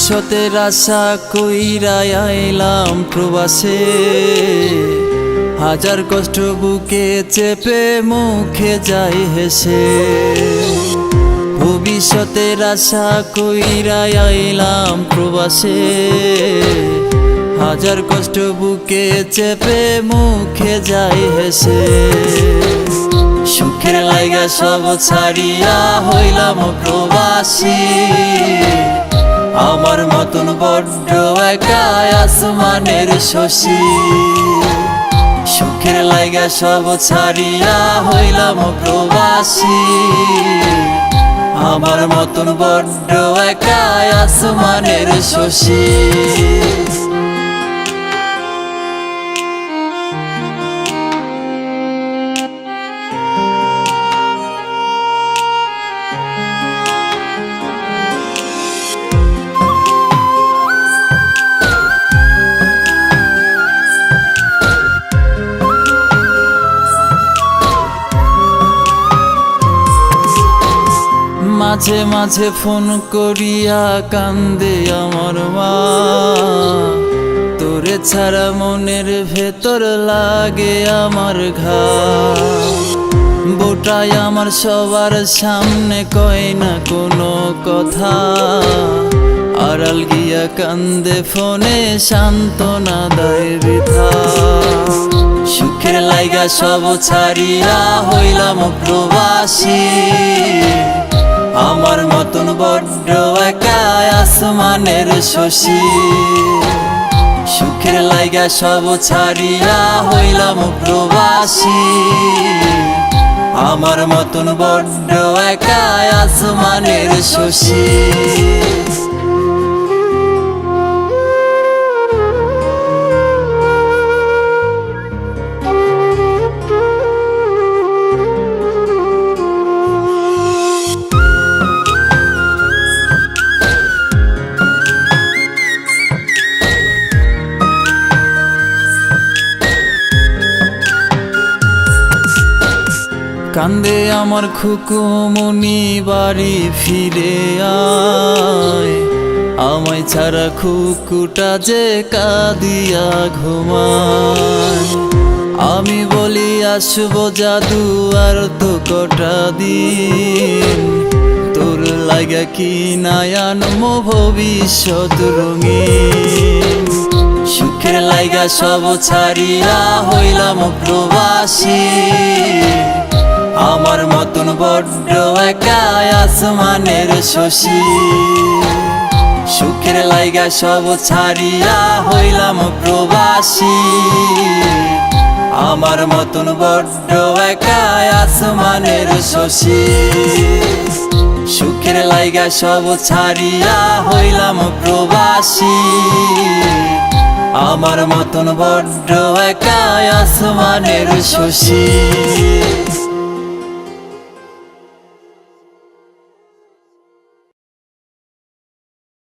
ভবিষ্যতের আশা কইরা আইলাম প্রবাসে, হাজার কষ্ট বুকে চেপে মুখে যাই হেসে। ভবিষ্যতের আশা কইরা আইলাম প্রবাসে, হাজার কষ্ট বুকে চেপে মুখে যাই হেসে। সুখের লাইগা সব ছাড়িয়া হইলাম প্রবাসী, আমার মতন বড্ড একা আসমানের শশী। সুখের লাইগা সব ছাড়িয়া হইলাম প্রবাসী, আমার মতন বড্ড একা আসমানের শশী। মাঝে মাঝে ফোন করিয়া কান্দে আমার মা, তোরে ছাড়া মনের ভেতর লাগে আমার ঘা। বোটাই আমার সবার সামনে কয় না কোনো কথা, আড়াল গিয়া কান্দে ফোনে সান্ত্বনা দেয় বৃথা। সুখের লাইগা সব ছাড়িয়া হইলাম প্রবাসী, আমার মতন বড্ড একা আসমানের শশী। সুখের লাইগা সব ছাড়িয়া হইলাম প্রবাসী, আমার মতন বড্ড একা আসমানের শশী। কান্দে আমার খুকুমনি বাড়ি ফিরে আয়, আমায় ছাড়া খুকুটা যে কাঁদিয়া ঘুমায়। আমি বলি আসবো জাদু আর তো কটা দিন, তোর লাগা কি নায়ানমো ভবিষ্যৎ রঙিন। সুখের লাইগা সব ছাড়িয়া হইলাম প্রবাসী, আমার মতন বড্ড একা আসমানের শশী। সুখের লাইগা সব ছাড়িয়া হইলাম প্রবাসী, আমার মতন বড্ড একা আসমানের শশী। সুখের লাইগা সব ছাড়িয়া হইলাম প্রবাসী, আমার মতন বড্ড একা আসমানের শশী।